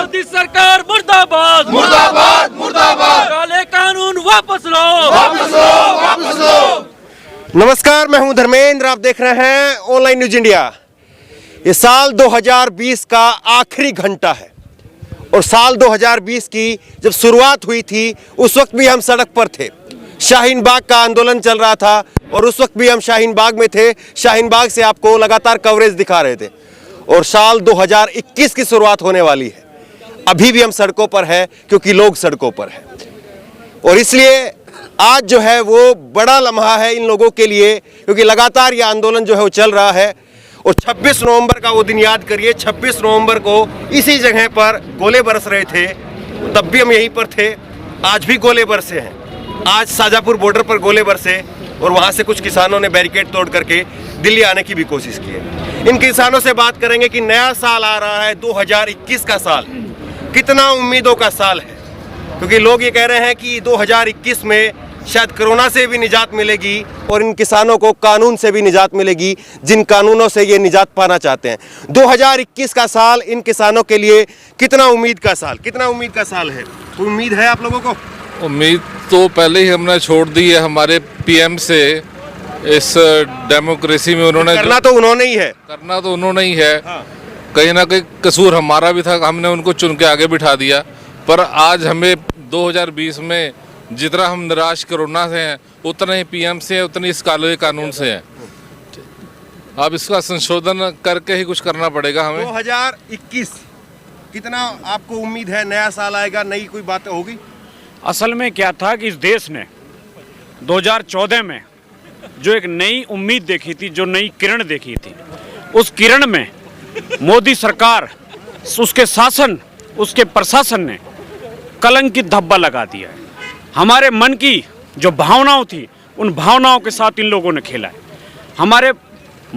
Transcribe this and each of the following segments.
मोदी सरकार मुर्दाबाद मुर्दाबाद मुर्दाबाद। काले कानून वापस लो वापस लो वापस लो। नमस्कार, मैं हूं धर्मेंद्र। आप देख रहे हैं ऑनलाइन न्यूज इंडिया। ये साल 2020 का आखिरी घंटा है और साल 2020 की जब शुरुआत हुई थी उस वक्त भी हम सड़क पर थे। शाहीन बाग का आंदोलन चल रहा था और उस वक्त भी हम शाहीन बाग में थे। शाहीन बाग से आपको लगातार कवरेज दिखा रहे थे और साल 2021 की शुरुआत होने वाली है। अभी भी हम सड़कों पर हैं क्योंकि लोग सड़कों पर हैं और इसलिए आज जो है वो बड़ा लम्हा है इन लोगों के लिए, क्योंकि लगातार ये आंदोलन जो है वो चल रहा है। और 26 नवंबर का वो दिन याद करिए, 26 नवंबर को इसी जगह पर गोले बरस रहे थे, तब भी हम यहीं पर थे। आज भी गोले बरसे हैं। आज शाजापुर बॉर्डर पर गोले बरसे और वहाँ से कुछ किसानों ने बैरिकेड तोड़ करके दिल्ली आने की भी कोशिश की है। इन किसानों से बात करेंगे कि नया साल आ रहा है, 2021 का साल, कितना उम्मीदों का साल है, क्योंकि लोग ये कह रहे हैं कि 2021 में शायद कोरोना से भी निजात मिलेगी और इन किसानों को कानून से भी निजात मिलेगी, जिन कानूनों से ये निजात पाना चाहते हैं। 2021 का साल इन किसानों के लिए कितना उम्मीद का साल, कितना उम्मीद का साल है? उम्मीद है आप लोगों को? उम्मीद तो पहले ही हमने छोड़ दी है हमारे पीएम से। इस डेमोक्रेसी में उन्होंने करना तो उन्होंने ही है, करना तो उन्होंने ही है। हाँ। कहीं ना कहीं कसूर हमारा भी था, हमने उनको चुन के आगे बिठा दिया। पर आज हमें 2020 में जितना हम निराश कोरोना से हैं उतना ही पीएम से है, उतनी इस काले कानून से है। अब इसका संशोधन करके ही कुछ करना पड़ेगा हमें। 2021 कितना आपको उम्मीद है नया साल आएगा, नई कोई बात होगी? असल में क्या था कि इस देश ने 2014 में जो एक नई उम्मीद देखी थी, जो नई किरण देखी थी, उस किरण में मोदी सरकार, उसके शासन, उसके प्रशासन ने कलंकित धब्बा लगा दिया है। हमारे मन की जो भावनाओं थी उन भावनाओं के साथ इन लोगों ने खेला है। हमारे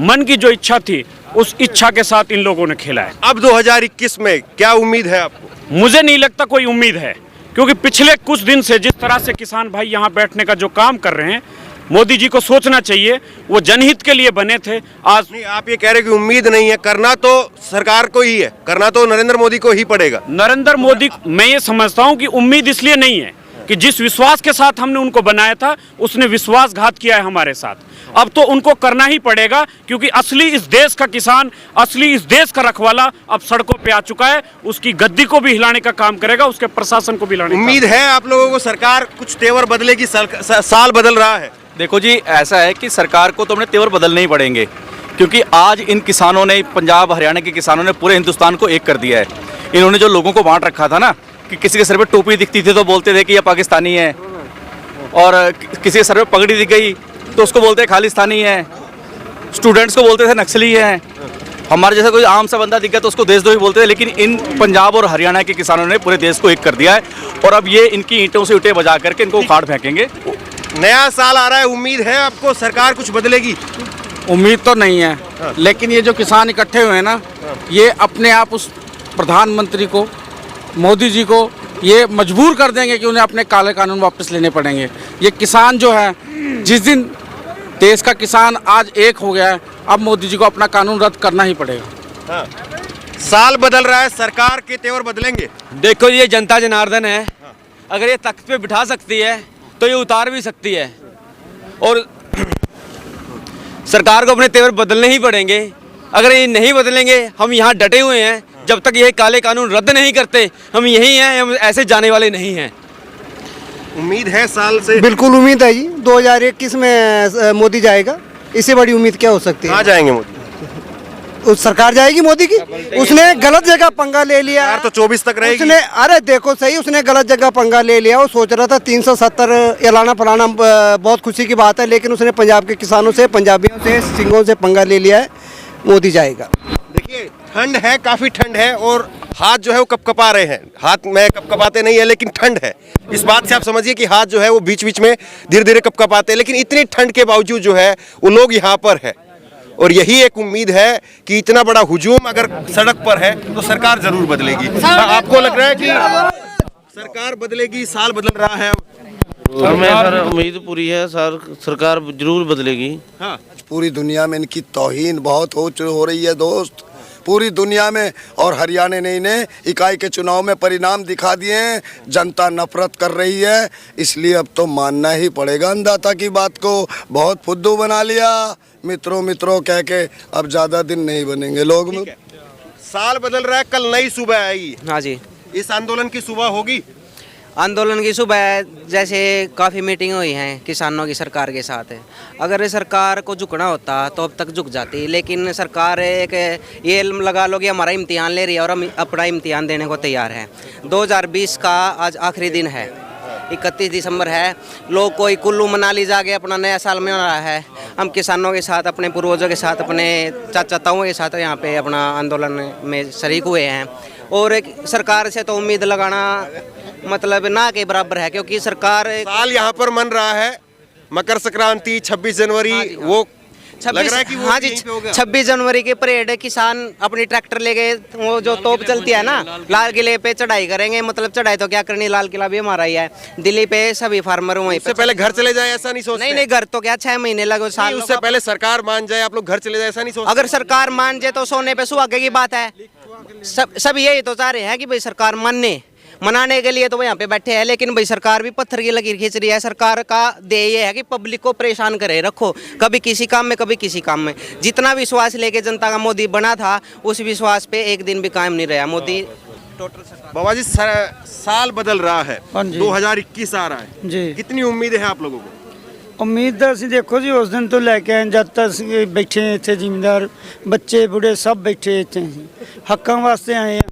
मन की जो इच्छा थी उस इच्छा के साथ इन लोगों ने खेला है। अब 2021 में क्या उम्मीद है आपको? मुझे नहीं लगता कोई उम्मीद है, क्योंकि पिछले कुछ दिन से जिस तरह से किसान भाई यहाँ बैठने का जो काम कर रहे हैं, मोदी जी को सोचना चाहिए, वो जनहित के लिए बने थे। आज नहीं, आप ये कह रहे हैं कि उम्मीद नहीं है, करना तो सरकार को ही है, करना तो नरेंद्र मोदी को ही पड़ेगा। नरेंद्र मोदी, मैं ये समझता हूँ कि उम्मीद इसलिए नहीं है कि जिस विश्वास के साथ हमने उनको बनाया था उसने विश्वासघात किया है हमारे साथ। अब तो उनको करना ही पड़ेगा, क्योंकि असली इस देश का किसान, असली इस देश का रखवाला अब सड़कों पे आ चुका है। उसकी गद्दी को भी हिलाने का काम करेगा, उसके प्रशासन को भी हिलाने का। उम्मीद है आप लोगों को सरकार कुछ तेवर बदलेगी? साल बदल रहा है। देखो जी, ऐसा है कि सरकार को तो अपने तेवर बदलने ही पड़ेंगे, क्योंकि आज इन किसानों ने, पंजाब हरियाणा के किसानों ने पूरे हिंदुस्तान को एक कर दिया है। इन्होंने जो लोगों को बांट रखा था ना, कि किसी के सर पे टोपी दिखती थी तो बोलते थे कि ये पाकिस्तानी है, और किसी के सर पे पगड़ी दिख गई तो उसको बोलते खालिस्तानी है, स्टूडेंट्स को बोलते थे नक्सली है, हमारे जैसा कोई आम सा बंदा दिख गया तो उसको देशद्रोही बोलते थे। लेकिन इन पंजाब और हरियाणा के किसानों ने पूरे देश को एक कर दिया है और अब ये इनकी ईंटों से ईंटें बजा करके इनको उखाड़ फेंकेंगे। नया साल आ रहा है, उम्मीद है आपको सरकार कुछ बदलेगी? उम्मीद तो नहीं है, लेकिन ये जो किसान इकट्ठे हुए हैं ना, ये अपने आप उस प्रधानमंत्री को, मोदी जी को ये मजबूर कर देंगे कि उन्हें अपने काले कानून वापस लेने पड़ेंगे। ये किसान जो है, जिस दिन देश का किसान आज एक हो गया है, अब मोदी जी को अपना कानून रद्द करना ही पड़ेगा। हाँ। साल बदल रहा है, सरकार के तेवर बदलेंगे? देखो, ये जनता जनार्दन है, अगर ये तख्त पे बिठा सकती है तो ये उतार भी सकती है, और सरकार को अपने तेवर बदलने ही पड़ेंगे। अगर ये नहीं बदलेंगे, हम यहाँ डटे हुए हैं, जब तक ये काले कानून रद्द नहीं करते हम यही हैं, हम ऐसे जाने वाले नहीं हैं। उम्मीद है साल से? बिल्कुल उम्मीद है जी, 2021 में मोदी जाएगा। इससे बड़ी उम्मीद क्या हो सकती है? कहाँ जाएंगे मोदी? उस सरकार जाएगी मोदी की। उसने गलत जगह पंगा ले लिया। सरकार तो 24 तक रहेगी। उसने, अरे देखो सही, उसने गलत जगह पंगा ले लिया। वो सोच रहा था 370 एलाना फलाना, बहुत खुशी की बात है, लेकिन उसने पंजाब के किसानों से, पंजाबियों से, सिंगों से पंगा ले लिया है। मोदी जाएगा। देखिए, ठंड है, काफी ठंड है और हाथ जो है वो कपकपा रहे हैं। हाथ में कपकपाते नहीं है, लेकिन ठंड है। इस बात से आप समझिए कि हाथ जो है वो बीच बीच में धीरे धीरे कपकपाते हैं, लेकिन इतनी ठंड के बावजूद जो है वो लोग यहाँ पर है। और यही एक उम्मीद है कि इतना बड़ा हुजूम अगर सड़क पर है तो सरकार जरूर बदलेगी। आपको लग रहा है कि सरकार बदलेगी, साल बदल रहा है? हमें सर उम्मीद पूरी है सर, सरकार जरूर बदलेगी। हाँ। पूरी दुनिया में इनकी तौहीन बहुत हो रही है दोस्त। पूरी दुनिया में और हरियाणा ने इकाई के चुनाव में परिणाम दिखा दिए हैं। जनता नफरत कर रही है, इसलिए अब तो मानना ही पड़ेगा अन्नदाता की बात को। बहुत फुद्दू बना लिया मित्रों कह के, अब ज़्यादा दिन नहीं बनेंगे लोग। साल बदल रहा है, कल नई सुबह आएगी। हाँ जी, इस आंदोलन की सुबह होगी। आंदोलन की सुबह जैसे काफ़ी मीटिंग हुई हैं किसानों की सरकार के साथ। अगर सरकार को झुकना होता तो अब तक झुक जाती, लेकिन सरकार एक ये लगा लो कि हमारा इम्तिहान ले रही है और हम अपना इम्तिहान देने को तैयार हैं। 2020 का आज आखिरी दिन है, 31 दिसंबर है। लोग कोई कुल्लू मनाली जाके अपना नया साल मना रहा है। हम किसानों के साथ, अपने पूर्वजों के साथ, अपने चाचा ताऊओं के साथ यहाँ पे अपना आंदोलन में शरीक हुए हैं। और एक सरकार से तो उम्मीद लगाना मतलब ना के बराबर है, क्योंकि सरकार साल यहाँ पर मन रहा है, मकर संक्रांति, 26 जनवरी, वो लग रहा है कि वो हाँ जी, 26 जनवरी के परेड किसान अपनी ट्रैक्टर लेके, वो जो तोप चलती है ना, लाल किले पे चढ़ाई करेंगे। मतलब चढ़ाई तो क्या करनी, लाल किला भी हमारा ही है। दिल्ली पे सभी फार्मर वहीं पे। पहले घर चले जाए ऐसा नहीं सोचते? नहीं, घर तो क्या 6 महीने लगे साल। उससे पहले सरकार मान जाए, आप लोग घर चले जाए ऐसा नहीं सोचते? अगर सरकार मान जाए तो सोने पे सुहागे की बात है। सब यही तो चाह रहे हैं कि भाई सरकार मनाने के लिए तो यहाँ पे बैठे हैं, लेकिन भाई सरकार भी पत्थर की लकीर खींच रही है। सरकार का ध्येय ये है कि पब्लिक को परेशान करे रखो, कभी किसी काम में कभी किसी काम में। जितना विश्वास लेके जनता का मोदी बना था, उस विश्वास पे एक दिन भी कायम नहीं रहा मोदी। बाबा जी, साल बदल रहा है, 2021 आ रहा है जी। कितनी उम्मीद है आप लोगों को? ਉਮੀਦ ਤਾਂ ਅਸੀਂ ਦੇਖੋ ਜੀ ਉਸ ਦਿਨ ਤੋਂ ਲੈ ਕੇ ਆਏ ਜਦ ਤੱਕ ਅਸੀਂ ਬੈਠੇ ਇੱਥੇ ਜ਼ਿਮੀਂਦਾਰ ਬੱਚੇ ਬੁੜੇ ਸਭ ਬੈਠੇ ਇੱਥੇ ਅਸੀਂ ਹੱਕਾਂ ਵਾਸਤੇ ਆਏ ਆ।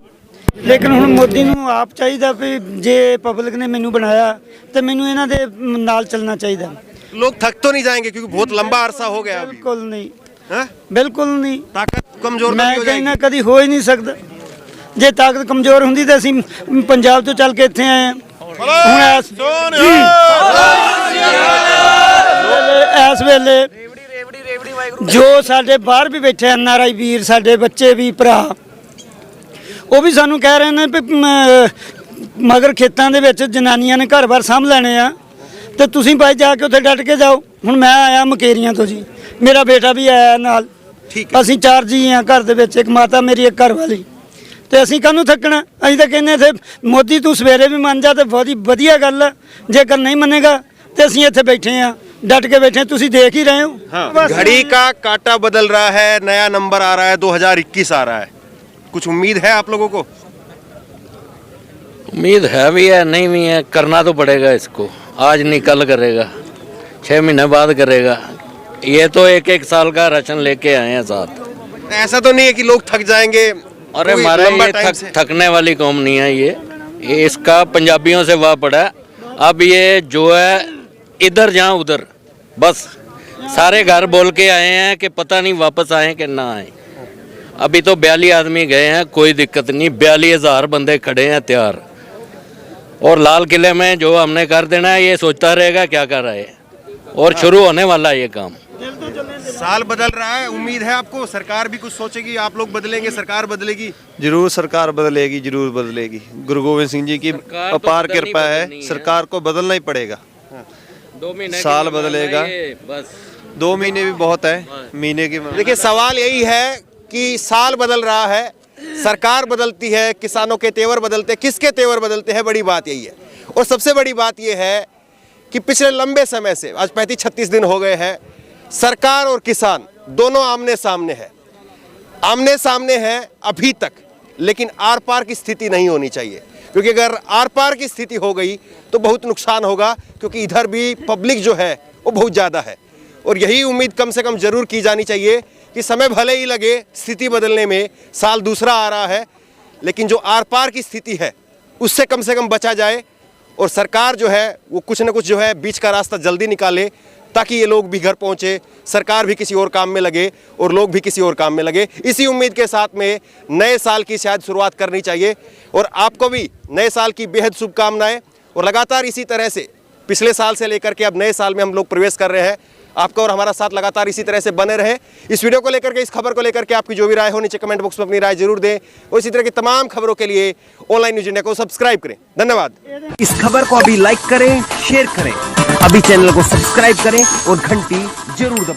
ਲੇਕਿਨ ਹੁਣ ਮੋਦੀ ਨੂੰ ਆਪ ਚਾਹੀਦਾ ਵੀ ਜੇ ਪਬਲਿਕ ਨੇ ਮੈਨੂੰ ਬਣਾਇਆ ਤੇ ਮੈਨੂੰ ਇਹਨਾਂ ਦੇ ਨਾਲ ਚੱਲਣਾ ਚਾਹੀਦਾ। लोग थक तो नहीं जाएंगे क्योंकि बहुत लंबा अरसा हो गया अभी? ਬਿਲਕੁਲ ਨਹੀਂ, हैं? ਬਿਲਕੁਲ ਨਹੀਂ। ताकत कमजोर ਮੈਂ नहीं हो ਕਹਿੰਦਾ जाएगी? ਕਦੀ ਹੋ ਹੀ ਨਹੀਂ ਸਕਦਾ। ਜੇ ਤਾਕਤ ਕਮਜ਼ੋਰ ਹੁੰਦੀ ਤਾਂ ਅਸੀਂ ਪੰਜਾਬ ਤੋਂ ਚੱਲ ਕੇ ਇੱਥੇ ਆਏ ਆ। ਹੁਣ ਇਸ ਵੇਲੇ ਜੋ ਸਾਡੇ ਬਾਹਰ ਵੀ ਬੈਠੇ NRI ਵੀਰ, ਸਾਡੇ ਬੱਚੇ ਵੀ ਭਰਾ, ਉਹ ਵੀ ਸਾਨੂੰ ਕਹਿ ਰਹੇ ਨੇ ਵੀ ਮਗਰ ਖੇਤਾਂ ਦੇ ਵਿੱਚ ਜਨਾਨੀਆਂ ਨੇ ਘਰ-ਬਾਰ ਸਾਂਭ ਲੈਣੇ ਆ ਤੇ ਤੁਸੀਂ ਭਾਈ ਜਾ ਕੇ ਉੱਥੇ ਡਟ ਕੇ ਜਾਓ। ਹੁਣ ਮੈਂ ਆਇਆ ਮਕੇਰੀਆਂ ਤੋਂ ਜੀ, ਮੇਰਾ ਬੇਟਾ ਵੀ ਆਇਆ ਨਾਲ, ਅਸੀਂ 4 ਜੀ ਆ ਘਰ ਦੇ ਵਿੱਚ, ਇੱਕ ਮਾਤਾ ਮੇਰੀ, ਇੱਕ ਘਰ ਵਾਲੀ, ਤੇ ਅਸੀਂ ਕਾਹਨੂੰ ਥੱਕਣਾ। ਅਸੀਂ ਤਾਂ ਕਹਿੰਦੇ ਇੱਥੇ ਮੋਦੀ ਤੂੰ ਸਵੇਰੇ ਵੀ ਮੰਨ ਜਾ ਤੇ ਬਹੁਤ ਹੀ ਵਧੀਆ ਗੱਲ ਹੈ, ਜੇਕਰ ਨਹੀਂ ਮੰਨੇਗਾ ਤੇ ਅਸੀਂ ਇੱਥੇ ਬੈਠੇ ਆ, डट के बैठे, तुसी देख ही रहे हो। हाँ, घड़ी का काटा बदल रहा है, नया नंबर आ रहा है, 2021 आ रहा है। कुछ उम्मीद है आप लोगों को? उम्मीद है भी है, नहीं भी है, करना तो पड़ेगा इसको। आज नहीं कल करेगा, 6 महीने बाद करेगा। ये तो एक साल का राशन लेके आए हैं साथ। ऐसा तो नहीं है कि लोग थक जाएंगे? अरे हमारा ये थकने वाली कौम नहीं है ये इसका पंजाबियों से वाह पड़ा है। अब ये जो है इधर जहाँ उधर बस सारे घर बोल के आए हैं कि पता नहीं वापस आए कि ना आए। अभी तो 42 आदमी गए हैं, कोई दिक्कत नहीं, 42,000 बंदे खड़े हैं तैयार। और लाल किले में जो हमने कर देना है ये सोचता रहेगा क्या कर रहा है, और शुरू होने वाला है ये काम। साल बदल रहा है, उम्मीद है आपको सरकार भी कुछ सोचेगी? आप लोग बदलेंगे, सरकार बदलेगी? जरूर सरकार बदलेगी, जरूर बदलेगी। गुरु गोविंद सिंह जी की अपार कृपा है, सरकार को बदलना ही पड़ेगा। 2 महीने साल बदलेगा, बस 2 महीने भी बहुत है, महीने की। देखिए, सवाल यही है कि साल बदल रहा है, सरकार बदलती है, किसानों के तेवर बदलते, किसके तेवर बदलते हैं, बड़ी बात यही है। और सबसे बड़ी बात यह है कि पिछले लंबे समय से, आज 35-36 दिन हो गए हैं, सरकार और किसान दोनों आमने सामने हैं अभी तक। लेकिन आर पार की स्थिति नहीं होनी चाहिए, क्योंकि अगर आर पार की स्थिति हो गई तो बहुत नुकसान होगा, क्योंकि इधर भी पब्लिक जो है वो बहुत ज़्यादा है। और यही उम्मीद कम से कम ज़रूर की जानी चाहिए कि समय भले ही लगे स्थिति बदलने में, साल दूसरा आ रहा है, लेकिन जो आर पार की स्थिति है उससे कम से कम बचा जाए। और सरकार जो है वो कुछ न कुछ जो है बीच का रास्ता जल्दी निकाले, ताकि ये लोग भी घर पहुँचे, सरकार भी किसी और काम में लगे और लोग भी किसी और काम में लगे। इसी उम्मीद के साथ में नए साल की शायद शुरुआत करनी चाहिए। और आपको भी नए साल की बेहद शुभकामनाएं। और लगातार इसी तरह से पिछले साल से लेकर के अब नए साल में हम लोग प्रवेश कर रहे हैं। आपका और हमारा साथ लगातार इसी तरह से बने रहे। इस वीडियो को लेकर के, इस खबर को लेकर के आपकी जो भी राय हो नीचे कमेंट बॉक्स में अपनी राय जरूर दें। और इसी तरह की तमाम खबरों के लिए ऑनलाइन न्यूज़ इंडिया को सब्सक्राइब करें। धन्यवाद। इस खबर को अभी लाइक करें, शेयर करें, अभी चैनल को सब्सक्राइब करें और घंटी जरूर दबाएं।